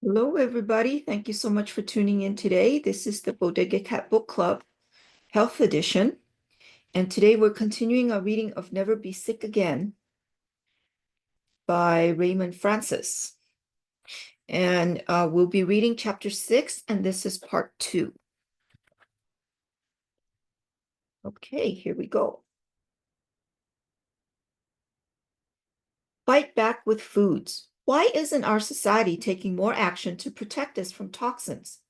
Hello, everybody. Thank you so much for tuning in today. This is the Bodega Cat Book Club Health Edition. And today we're continuing our reading of Never Be Sick Again by Raymond Francis. And we'll be reading chapter 6, and this is part 2. Okay, here we go. Fight back with foods. Why isn't our society taking more action to protect us from toxins?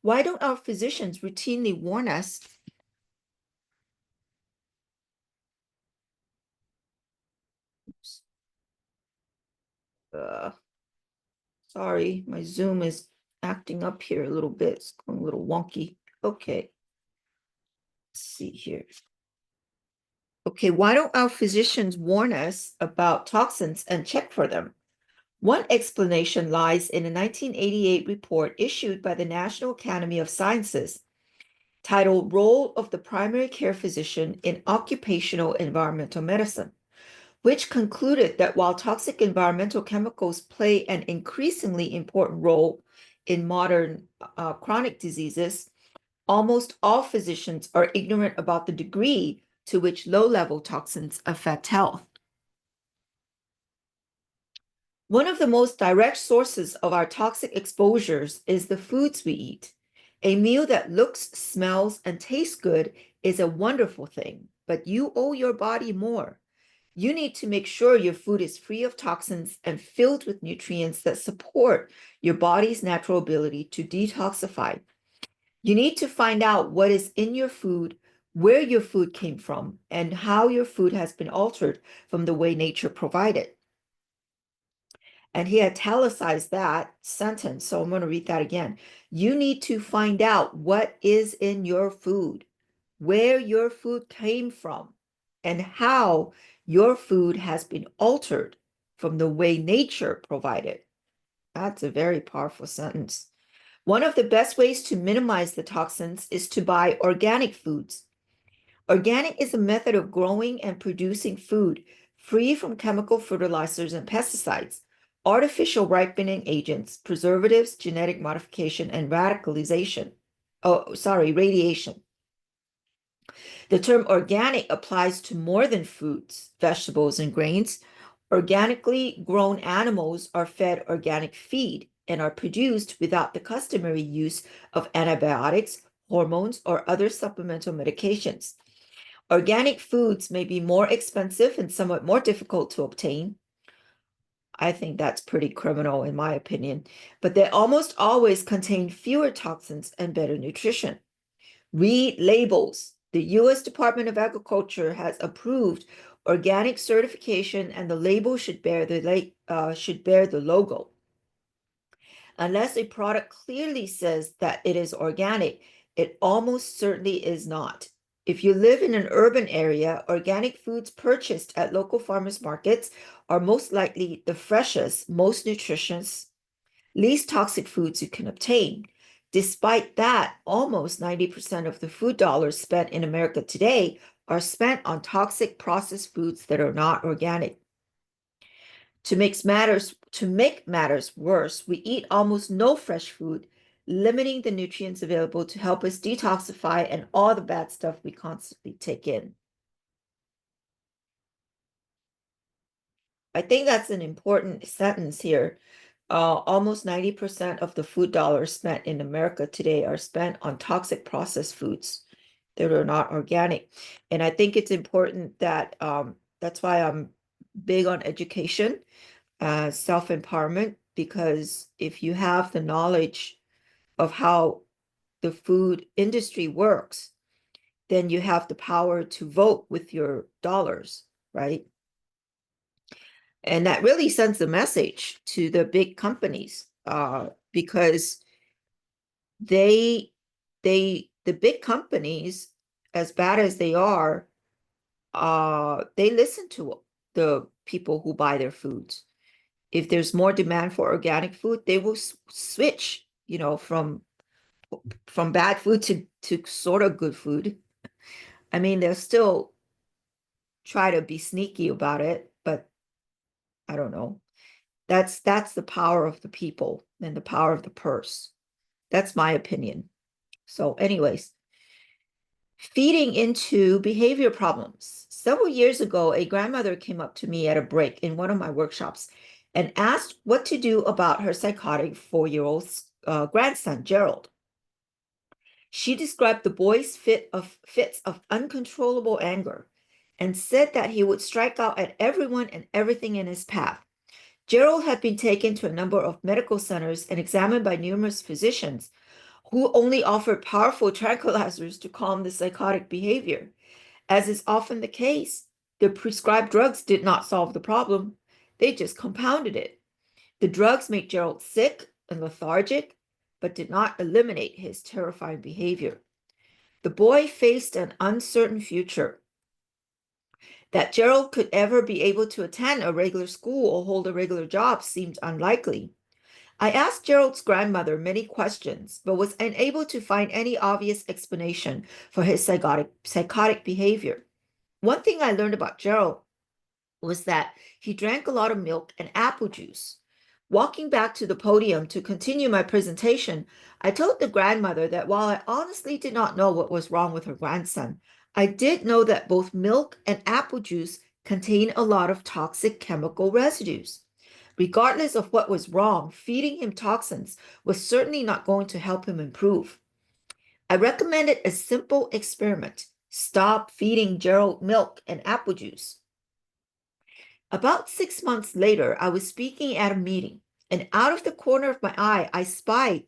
Why don't our physicians routinely warn us sorry, my Zoom is acting up here a little bit. It's going a little wonky. Okay. Let's see here. Okay, why don't our physicians warn us about toxins and check for them? One explanation lies in a 1988 report issued by the National Academy of Sciences titled Role of the Primary Care Physician in Occupational Environmental Medicine, which concluded that while toxic environmental chemicals play an increasingly important role in modern chronic diseases, almost all physicians are ignorant about the degree to which low-level toxins affect health. One of the most direct sources of our toxic exposures is the foods we eat. A meal that looks, smells, and tastes good is a wonderful thing, but you owe your body more. You need to make sure your food is free of toxins and filled with nutrients that support your body's natural ability to detoxify. You need to find out what is in your food, where your food came from, and how your food has been altered from the way nature provided. And he italicized that sentence, so I'm going to read that again. You need to find out what is in your food, where your food came from, and how your food has been altered from the way nature provided. That's a very powerful sentence. One of the best ways to minimize the toxins is to buy organic foods. Organic is a method of growing and producing food free from chemical fertilizers and pesticides, artificial ripening agents, preservatives, genetic modification, and radiation. The term organic applies to more than fruits, vegetables, and grains. Organically grown animals are fed organic feed and are produced without the customary use of antibiotics, hormones, or other supplemental medications. Organic foods may be more expensive and somewhat more difficult to obtain. I think that's pretty criminal in my opinion, but they almost always contain fewer toxins and better nutrition. Read labels. The U.S. Department of Agriculture has approved organic certification, and the label should bear the logo. Unless a product clearly says that it is organic, it almost certainly is not. If you live in an urban area, organic foods purchased at local farmers markets are most likely the freshest, most nutritious, least toxic foods you can obtain. Despite that, almost 90% of the food dollars spent in America today are spent on toxic processed foods that are not organic. To make matters worse, we eat almost no fresh food, limiting the nutrients available to help us detoxify and all the bad stuff we constantly take in. I think that's an important sentence here. Almost 90% of the food dollars spent in America today are spent on toxic processed foods that are not organic. And I think it's important that that's why I'm big on education, self-empowerment, because if you have the knowledge of how the food industry works, then you have the power to vote with your dollars, right? And that really sends a message to the big companies, because the big companies, as bad as they are, they listen to the people who buy their foods. If there's more demand for organic food, they will switch, from bad food to sort of good food. I mean, they'll still try to be sneaky about it, but I don't know. That's the power of the people, than the power of the purse. That's my opinion. So anyways, feeding into behavior problems. Several years ago, a grandmother came up to me at a break in one of my workshops and asked what to do about her psychotic 4-year-old grandson, Gerald. She described the boy's fits of uncontrollable anger and said that he would strike out at everyone and everything in his path. Gerald had been taken to a number of medical centers and examined by numerous physicians who only offered powerful tranquilizers to calm the psychotic behavior. As is often the case, the prescribed drugs did not solve the problem, they just compounded it. The drugs made Gerald sick and lethargic, but did not eliminate his terrifying behavior. The boy faced an uncertain future. That Gerald could ever be able to attend a regular school or hold a regular job seemed unlikely. I asked Gerald's grandmother many questions, but was unable to find any obvious explanation for his psychotic behavior. One thing I learned about Gerald was that he drank a lot of milk and apple juice. Walking back to the podium to continue my presentation, I told the grandmother that while I honestly did not know what was wrong with her grandson, I did know that both milk and apple juice contain a lot of toxic chemical residues. Regardless of what was wrong, feeding him toxins was certainly not going to help him improve. I recommended a simple experiment. Stop feeding Gerald milk and apple juice. About 6 months later, I was speaking at a meeting, and out of the corner of my eye, I spied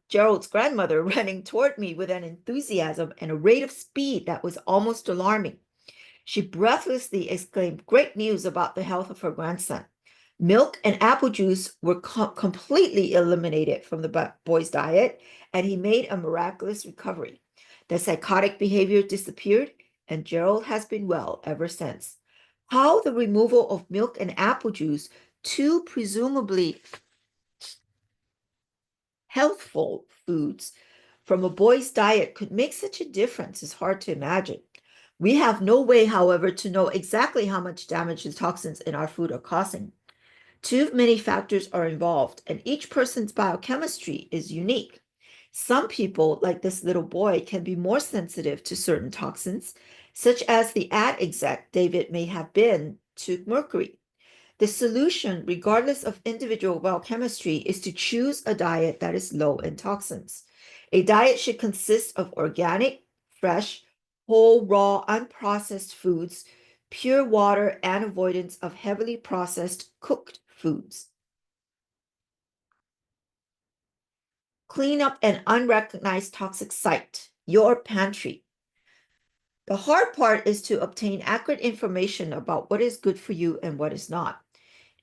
Gerald's grandmother running toward me with an enthusiasm and a rate of speed that was almost alarming. She breathlessly exclaimed great news about the health of her grandson. Milk and apple juice were completely eliminated from the boy's diet, and he made a miraculous recovery. The psychotic behavior disappeared, and Gerald has been well ever since. How the removal of milk and apple juice, two presumably healthful foods, from a boy's diet could make such a difference is hard to imagine. We have no way, however, to know exactly how much damage the toxins in our food are causing. Too many factors are involved, and each person's biochemistry is unique. Some people, like this little boy, can be more sensitive to certain toxins, such as the ad exec David may have been to mercury. The solution, regardless of individual biochemistry, is to choose a diet that is low in toxins. A diet should consist of organic, fresh, whole, raw, unprocessed foods, pure water, and avoidance of heavily processed cooked foods. Clean up an unrecognized toxic site, your pantry. The hard part is to obtain accurate information about what is good for you and what is not.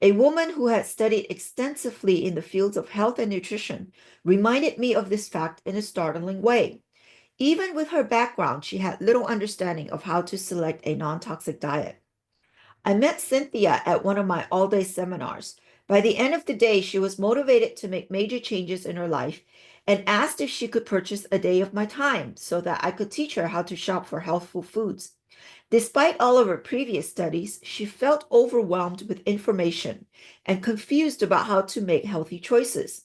A woman who had studied extensively in the fields of health and nutrition reminded me of this fact in a startling way. Even with her background, she had little understanding of how to select a non-toxic diet. I met Cynthia at one of my all-day seminars. By the end of the day, she was motivated to make major changes in her life and asked if she could purchase a day of my time so that I could teach her how to shop for healthful foods. Despite all of her previous studies, she felt overwhelmed with information and confused about how to make healthy choices.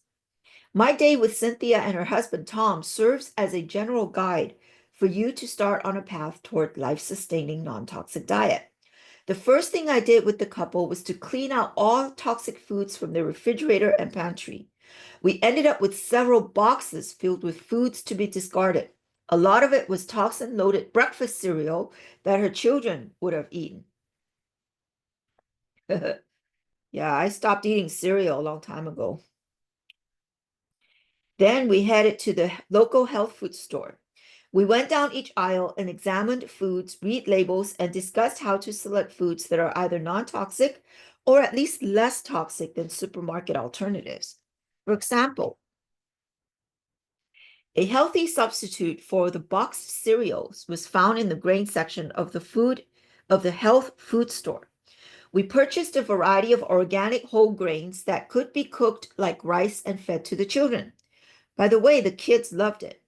My day with Cynthia and her husband Tom serves as a general guide for you to start on a path toward life-sustaining non-toxic diet. The first thing I did with the couple was to clean out all toxic foods from the refrigerator and pantry. We ended up with several boxes filled with foods to be discarded. A lot of it was toxin-loaded breakfast cereal that her children would have eaten. Yeah, I stopped eating cereal a long time ago. Then we headed to the local health food store. We went down each aisle and examined foods, read labels, and discussed how to select foods that are either non-toxic or at least less toxic than supermarket alternatives. For example, a healthy substitute for the boxed cereals was found in the grain section of the health food store. We purchased a variety of organic whole grains that could be cooked like rice and fed to the children. By the way, the kids loved it.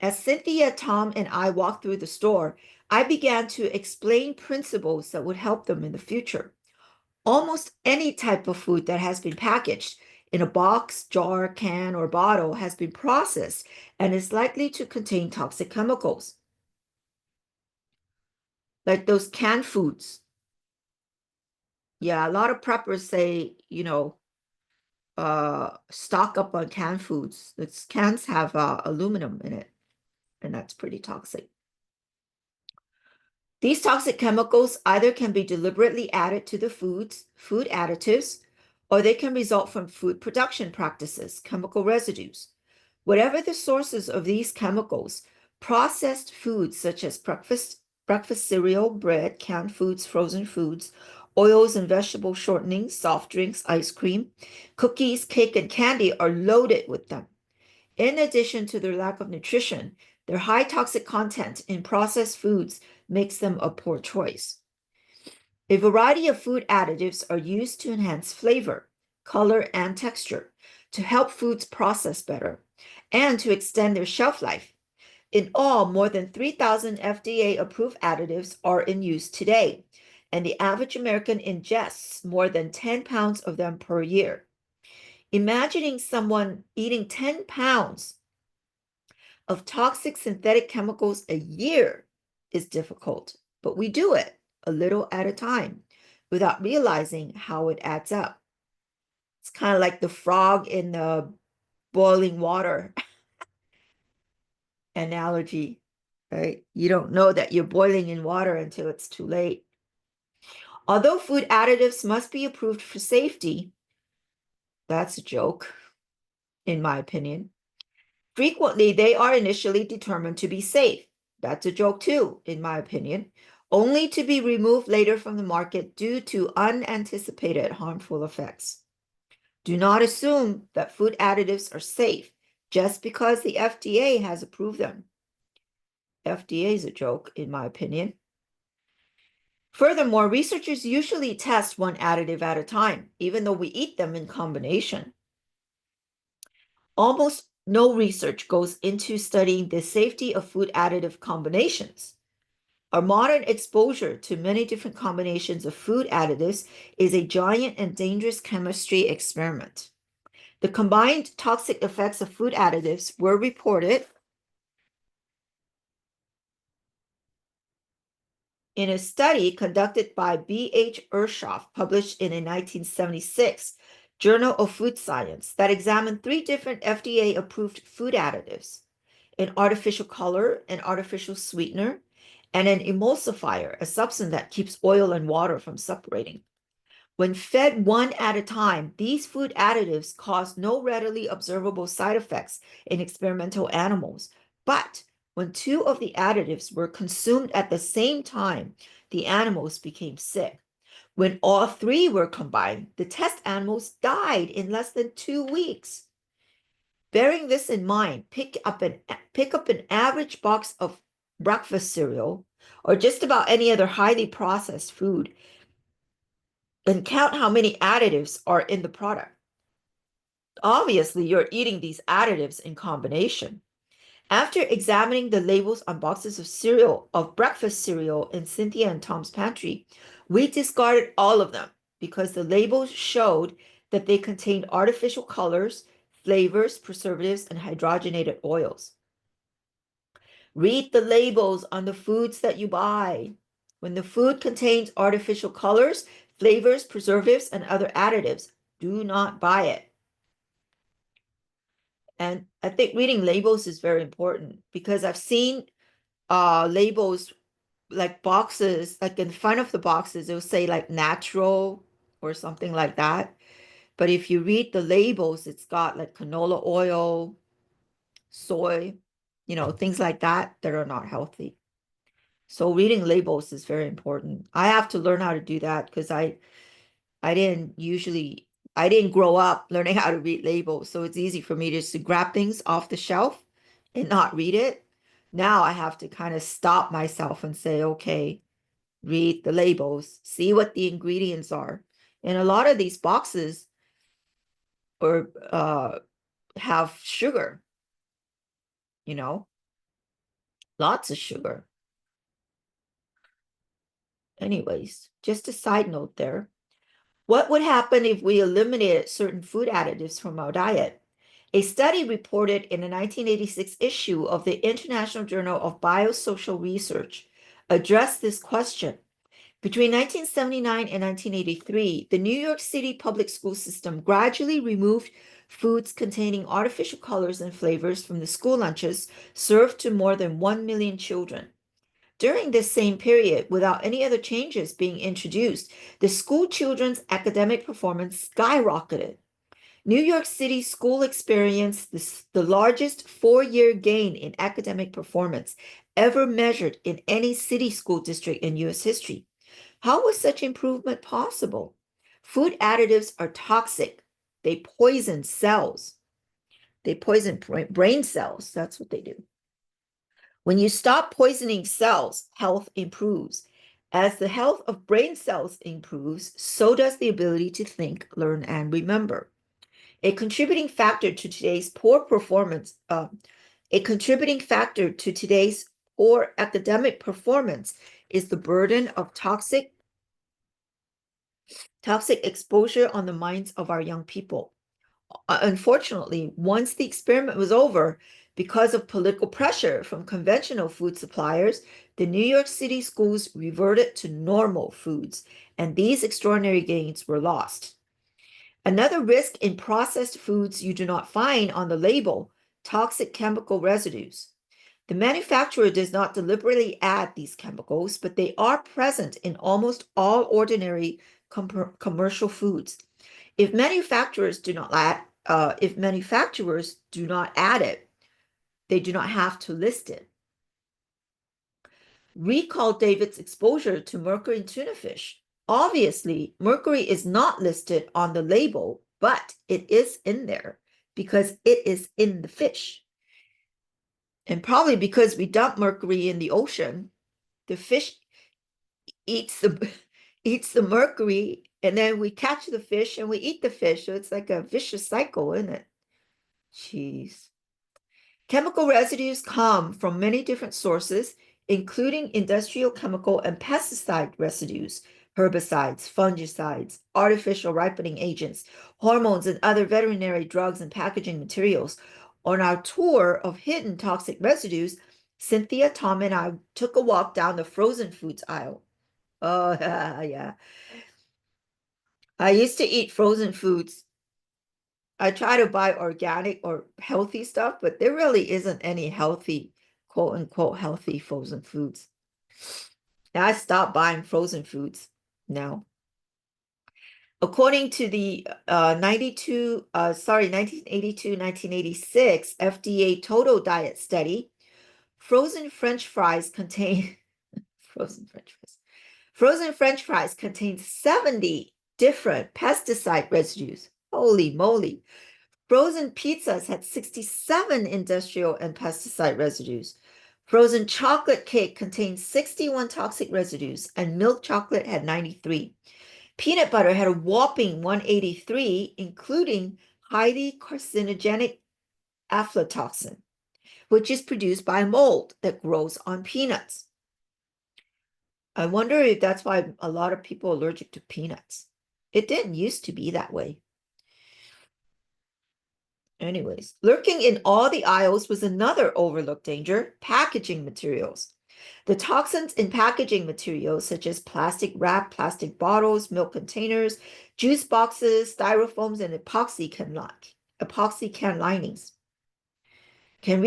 As Cynthia, Tom, and I walked through the store, I began to explain principles that would help them in the future. Almost any type of food that has been packaged in a box, jar, can, or bottle has been processed and is likely to contain toxic chemicals. Like those canned foods. Yeah, a lot of preppers say, stock up on canned foods. Its cans have aluminum in it, and that's pretty toxic. These toxic chemicals either can be deliberately added to the food additives, or they can result from food production practices, chemical residues. Whatever the sources of these chemicals, processed foods such as breakfast cereal, bread, canned foods, frozen foods, oils and vegetable shortenings, soft drinks, ice cream, cookies, cake, and candy are loaded with them. In addition to their lack of nutrition, their high toxic content in processed foods makes them a poor choice. A variety of food additives are used to enhance flavor, color, and texture, to help foods process better, and to extend their shelf life. In all, more than 3,000 FDA-approved additives are in use today, and the average American ingests more than 10 pounds of them per year. Imagining someone eating 10 pounds of toxic synthetic chemicals a year is difficult, but we do it a little at a time without realizing how it adds up. It's kind of like the frog in the boiling water analogy, right? You don't know that you're boiling in water until it's too late. Although food additives must be approved for safety, that's a joke, in my opinion. Frequently, they are initially determined to be safe. That's a joke too, in my opinion, only to be removed later from the market due to unanticipated harmful effects. Do not assume that food additives are safe just because the FDA has approved them. FDA is a joke, in my opinion. Furthermore, researchers usually test one additive at a time, even though we eat them in combination. Almost no research goes into studying the safety of food additive combinations. Our modern exposure to many different combinations of food additives is a giant and dangerous chemistry experiment. The combined toxic effects of food additives were reported in a study conducted by B.H. Ershoff, published in a 1976 Journal of Food Science, that examined 3 different FDA-approved food additives: an artificial color, an artificial sweetener, and an emulsifier, a substance that keeps oil and water from separating. When fed one at a time, these food additives caused no readily observable side effects in experimental animals, but when 2 of the additives were consumed at the same time, the animals became sick. When all 3 were combined, the test animals died in less than 2 weeks. Bearing this in mind, pick up an average box of breakfast cereal or just about any other highly processed food and count how many additives are in the product. Obviously, you're eating these additives in combination. After examining the labels on boxes of breakfast cereal in Cynthia and Tom's pantry, we discarded all of them because the labels showed that they contained artificial colors, flavors, preservatives, and hydrogenated oils. Read the labels on the foods that you buy. When the food contains artificial colors, flavors, preservatives, and other additives, do not buy it. And I think reading labels is very important because I've seen labels like boxes, like in front of the boxes, it'll say like natural or something like that. But if you read the labels, it's got like canola oil, soy, things like that that are not healthy. So reading labels is very important. I have to learn how to do that because I didn't grow up learning how to read labels. So it's easy for me just to grab things off the shelf and not read it. Now I have to kind of stop myself and say, okay, read the labels, see what the ingredients are. And a lot of these boxes or have sugar, lots of sugar. Anyways, just a side note there. What would happen if we eliminated certain food additives from our diet? A study reported in a 1986 issue of the International Journal of Biosocial Research addressed this question. Between 1979 and 1983, the New York City public school system gradually removed foods containing artificial colors and flavors from the school lunches served to more than 1 million children. During this same period, without any other changes being introduced, the school children's academic performance skyrocketed. New York City school experienced the largest four-year gain in academic performance ever measured in any city school district in U.S. history. How was such improvement possible? Food additives are toxic. They poison cells. They poison brain cells. That's what they do. When you stop poisoning cells, health improves. As the health of brain cells improves, so does the ability to think, learn, and remember. A contributing factor to today's poor academic performance is the burden of toxic exposure on the minds of our young people. Unfortunately, once the experiment was over, because of political pressure from conventional food suppliers, the New York City schools reverted to normal foods, and these extraordinary gains were lost. Another risk in processed foods you do not find on the label: toxic chemical residues. The manufacturer does not deliberately add these chemicals, but they are present in almost all ordinary commercial foods. If manufacturers do not add it, they do not have to list it. Recall David's exposure to mercury in tuna fish. Obviously, mercury is not listed on the label, but it is in there because it is in the fish. And probably because we dump mercury in the ocean, the fish eats the mercury, and then we catch the fish and we eat the fish. So it's like a vicious cycle, isn't it? Jeez. Chemical residues come from many different sources, including industrial chemical and pesticide residues, herbicides, fungicides, artificial ripening agents, hormones, and other veterinary drugs and packaging materials. On our tour of hidden toxic residues, Cynthia, Tom, and I took a walk down the frozen foods aisle. Oh, yeah. I used to eat frozen foods. I try to buy organic or healthy stuff, but there really isn't any healthy, quote unquote, healthy frozen foods. And I stopped buying frozen foods now. According to the 1982-1986 FDA Total Diet Study, frozen French fries contain frozen French fries contain 70 different pesticide residues. Holy moly. Frozen pizzas had 67 industrial and pesticide residues. Frozen chocolate cake contained 61 toxic residues, and milk chocolate had 93. Peanut butter had a whopping 183, including highly carcinogenic aflatoxin, which is produced by a mold that grows on peanuts. I wonder if that's why a lot of people are allergic to peanuts. It didn't used to be that way. Anyways, lurking in all the aisles was another overlooked danger: packaging materials. The toxins in packaging materials, such as plastic wrap, plastic bottles, milk containers, juice boxes, styrofoams, and epoxy can linings, can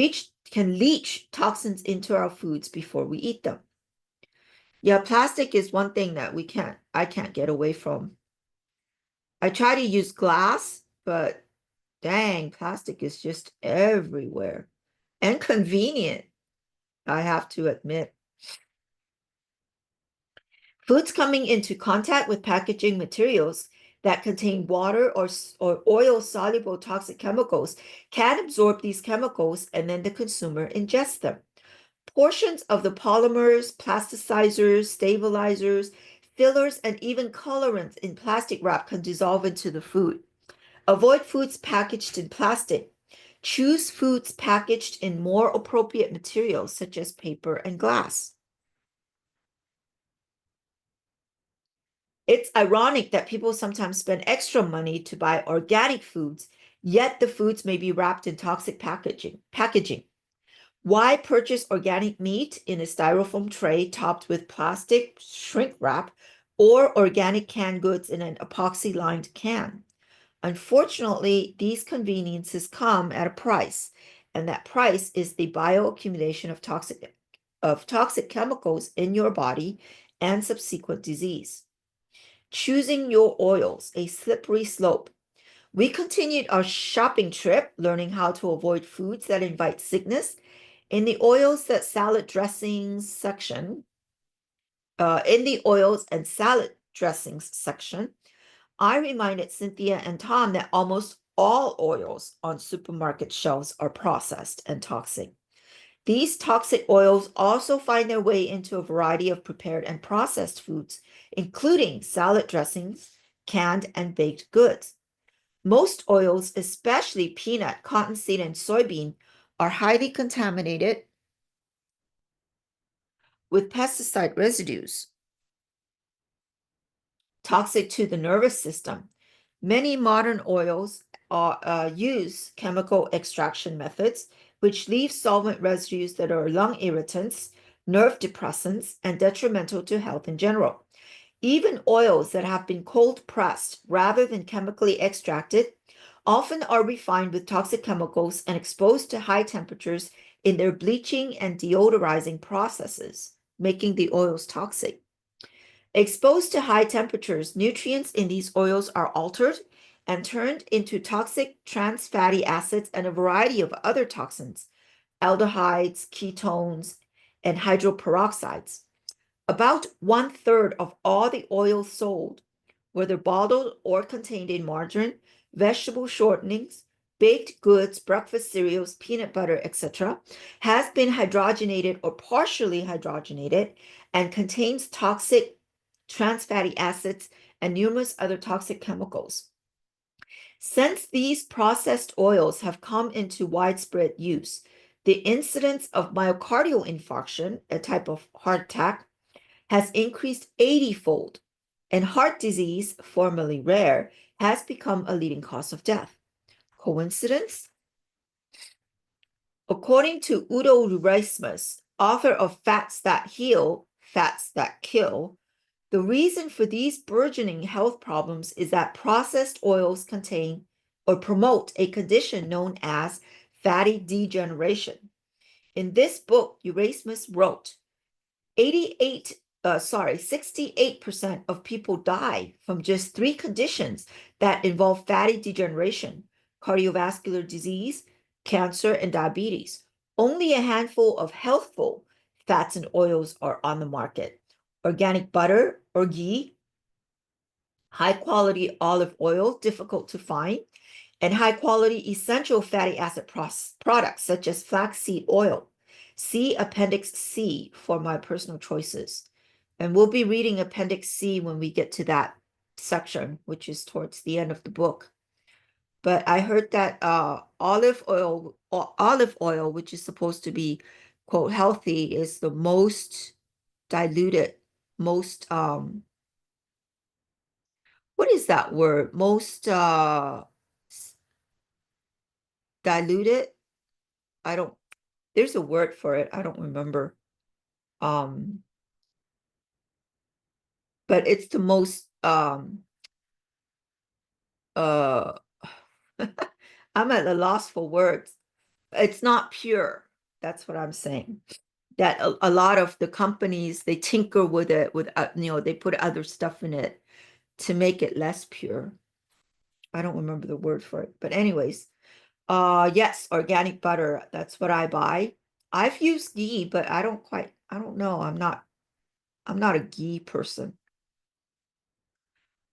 leach toxins into our foods before we eat them. Yeah, plastic is one thing that I can't get away from. I try to use glass, but dang, plastic is just everywhere and convenient, I have to admit. Foods coming into contact with packaging materials that contain water or oil-soluble toxic chemicals can absorb these chemicals, and then the consumer ingests them. Portions of the polymers, plasticizers, stabilizers, fillers, and even colorants in plastic wrap can dissolve into the food. Avoid foods packaged in plastic. Choose foods packaged in more appropriate materials such as paper and glass. It's ironic that people sometimes spend extra money to buy organic foods, yet the foods may be wrapped in toxic packaging. Why purchase organic meat in a styrofoam tray topped with plastic shrink wrap or organic canned goods in an epoxy-lined can? Unfortunately, these conveniences come at a price, and that price is the bioaccumulation of toxic chemicals in your body and subsequent disease. Choosing your oils, a slippery slope. We continued our shopping trip, learning how to avoid foods that invite sickness. In the oils that salad dressings section, in the oils and salad dressings section, I reminded Cynthia and Tom that almost all oils on supermarket shelves are processed and toxic. These toxic oils also find their way into a variety of prepared and processed foods, including salad dressings, canned and baked goods. Most oils, especially peanut, cottonseed, and soybean, are highly contaminated with pesticide residues, toxic to the nervous system. Many modern oils use chemical extraction methods, which leave solvent residues that are lung irritants, nerve depressants, and detrimental to health in general. Even oils that have been cold pressed rather than chemically extracted often are refined with toxic chemicals and exposed to high temperatures in their bleaching and deodorizing processes, making the oils toxic. Exposed to high temperatures, nutrients in these oils are altered and turned into toxic trans fatty acids and a variety of other toxins, aldehydes, ketones, and hydroperoxides. About 1/3 of all the oils sold, whether bottled or contained in margarine, vegetable shortenings, baked goods, breakfast cereals, peanut butter, etc., has been hydrogenated or partially hydrogenated and contains toxic trans fatty acids and numerous other toxic chemicals. Since these processed oils have come into widespread use, the incidence of myocardial infarction, a type of heart attack, has increased 80-fold, and heart disease, formerly rare, has become a leading cause of death. Coincidence? According to Udo Reismus, author of Fats That Heal, Fats That Kill, the reason for these burgeoning health problems is that processed oils contain or promote a condition known as fatty degeneration. In this book, Erasmus wrote, 68% of people die from just 3 conditions that involve fatty degeneration: cardiovascular disease, cancer, and diabetes. Only a handful of healthful fats and oils are on the market: organic butter or ghee, high quality olive oil, difficult to find, and high quality essential fatty acid products such as flaxseed oil. See Appendix C for my personal choices. And we'll be reading Appendix C when we get to that section, which is towards the end of the book. But I heard that olive oil, which is supposed to be, quote, healthy, is the most diluted, most what is that word? Most diluted? I don't, there's a word for it. I don't remember. Um, but it's the most uh I'm at a loss for words. It's not pure. That's what I'm saying. That a lot of the companies, they tinker with it with they put other stuff in it to make it less pure. I don't remember the word for it. But anyways, yes, organic butter, that's what I buy. I've used ghee, but I don't know. I'm not a ghee person.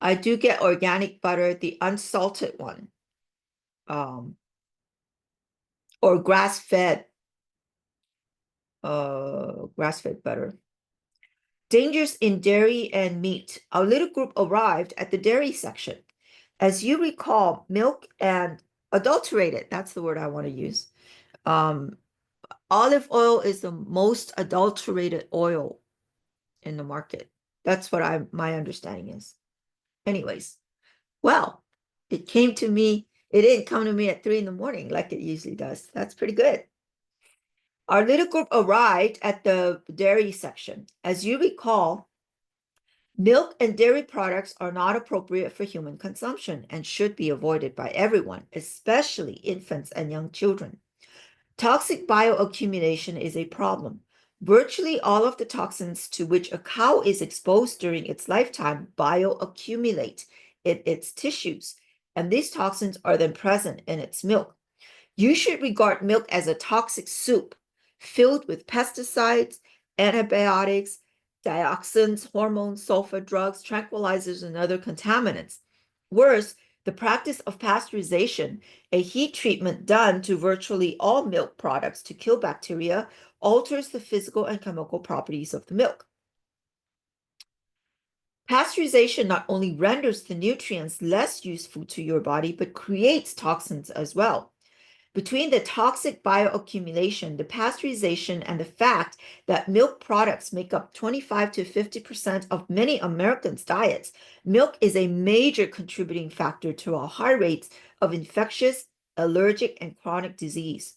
I do get organic butter, the unsalted one, or grass-fed butter. Dangers in dairy and meat. Our little group arrived at the dairy section. As you recall, milk and adulterated, that's the word I want to use. Olive oil is the most adulterated oil in the market. That's what my understanding is. Anyways, well, it came to me. It didn't come to me at 3 in the morning like it usually does. That's pretty good. Our little group arrived at the dairy section. As you recall, milk and dairy products are not appropriate for human consumption and should be avoided by everyone, especially infants and young children. Toxic bioaccumulation is a problem. Virtually all of the toxins to which a cow is exposed during its lifetime bioaccumulate in its tissues, and these toxins are then present in its milk. You should regard milk as a toxic soup filled with pesticides, antibiotics, dioxins, hormones, sulfur drugs, tranquilizers, and other contaminants. Worse, the practice of pasteurization, a heat treatment done to virtually all milk products to kill bacteria, alters the physical and chemical properties of the milk. Pasteurization not only renders the nutrients less useful to your body, but creates toxins as well. Between the toxic bioaccumulation, the pasteurization, and the fact that milk products make up 25 to 50% of many Americans' diets, milk is a major contributing factor to our high rates of infectious, allergic, and chronic disease.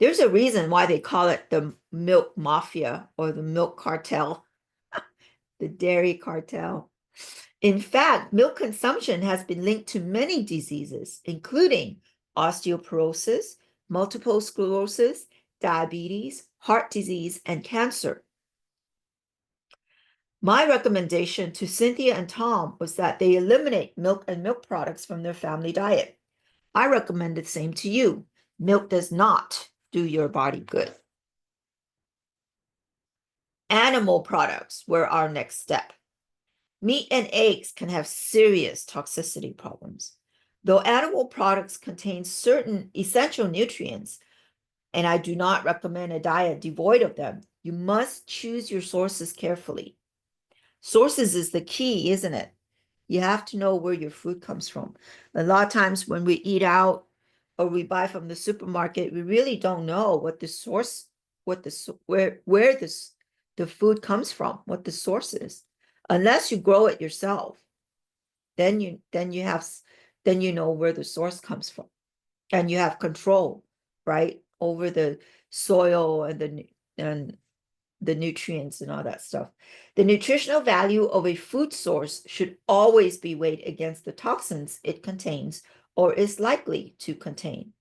There's a reason why they call it the milk mafia or the milk cartel, the dairy cartel. In fact, milk consumption has been linked to many diseases, including osteoporosis, multiple sclerosis, diabetes, heart disease, and cancer. My recommendation to Cynthia and Tom was that they eliminate milk and milk products from their family diet. I recommend the same to you. Milk does not do your body good. Animal products were our next step. Meat and eggs can have serious toxicity problems. Though animal products contain certain essential nutrients, and I do not recommend a diet devoid of them, you must choose your sources carefully. Sources is the key, isn't it? You have to know where your food comes from. A lot of times when we eat out or we buy from the supermarket, we really don't know what the source, where the food comes from, what the source is. Unless you grow it yourself, then you know where the source comes from, and you have control, right, over the soil and the nutrients and all that stuff. The nutritional value of a food source should always be weighed against the toxins it contains or is likely to contain.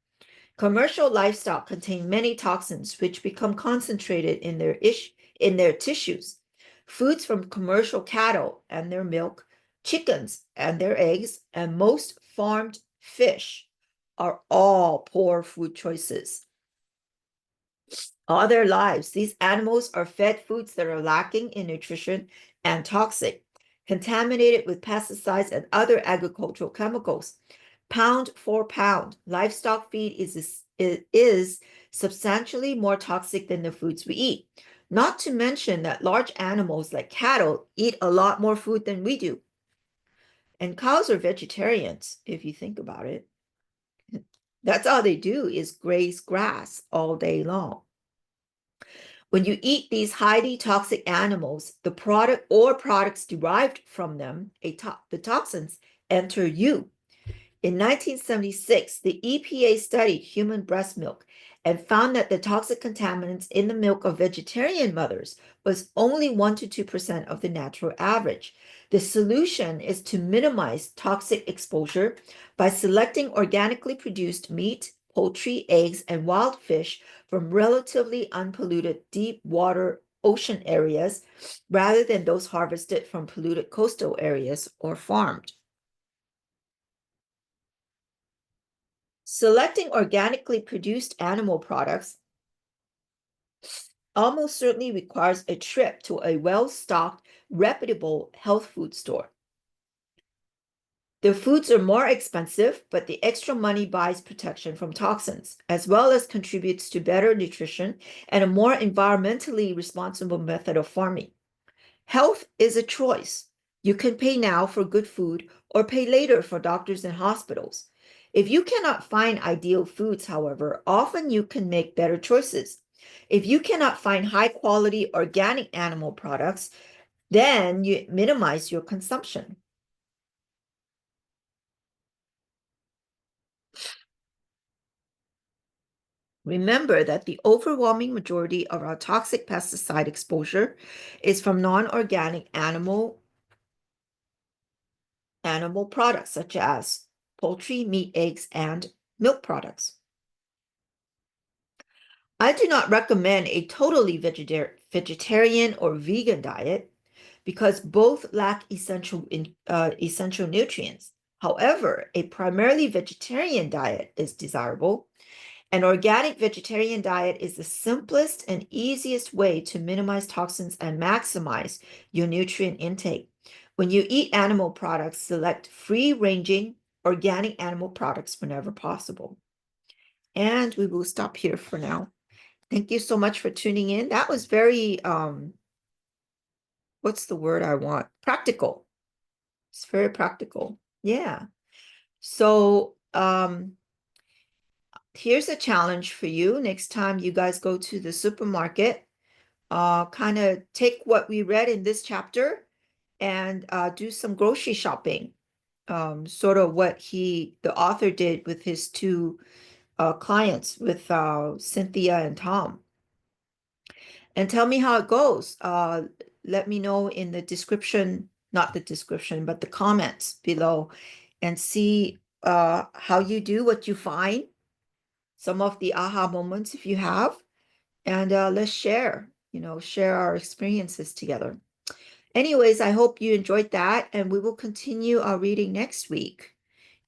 Commercial livestock contain many toxins which become concentrated in their tissues. Foods from commercial cattle and their milk, chickens and their eggs, and most farmed fish are all poor food choices. All their lives, these animals are fed foods that are lacking in nutrition and toxic, contaminated with pesticides and other agricultural chemicals. Pound for pound, livestock feed is substantially more toxic than the foods we eat. Not to mention that large animals like cattle eat a lot more food than we do. And cows are vegetarians, if you think about it. That's all they do is graze grass all day long. When you eat these highly toxic animals, the product or products derived from them, the toxins, enter you. In 1976, the EPA studied human breast milk and found that the toxic contaminants in the milk of vegetarian mothers was only 1 to 2% of the natural average. The solution is to minimize toxic exposure by selecting organically produced meat, poultry, eggs, and wild fish from relatively unpolluted deep water ocean areas rather than those harvested from polluted coastal areas or farmed. Selecting organically produced animal products almost certainly requires a trip to a well-stocked, reputable health food store. The foods are more expensive, but the extra money buys protection from toxins, as well as contributes to better nutrition and a more environmentally responsible method of farming. Health is a choice. You can pay now for good food or pay later for doctors and hospitals. If you cannot find ideal foods, however, often you can make better choices. If you cannot find high quality organic animal products, Then you minimize your consumption. Remember that the overwhelming majority of our toxic pesticide exposure is from non-organic animal products such as poultry, meat, eggs, and milk products. I do not recommend a totally vegetarian or vegan diet because both lack essential nutrients. However, a primarily vegetarian diet is desirable. An organic vegetarian diet is the simplest and easiest way to minimize toxins and maximize your nutrient intake. When you eat animal products, select free-ranging organic animal products whenever possible. And we will stop here for now. Thank you so much for tuning in. That was very, what's the word I want? Practical. It's very practical. Yeah. So, here's a challenge for you. Next time you guys go to the supermarket, kind of take what we read in this chapter and do some grocery shopping. Sort of what the author did with his two clients, with Cynthia and Tom. And tell me how it goes. Let me know in the description, not the description, but the comments below, and see how you do, what you find, some of the aha moments if you have, and let's share, share our experiences together. Anyways, I hope you enjoyed that, and we will continue our reading next week.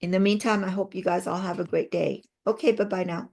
In the meantime, I hope you guys all have a great day. Okay, bye-bye now.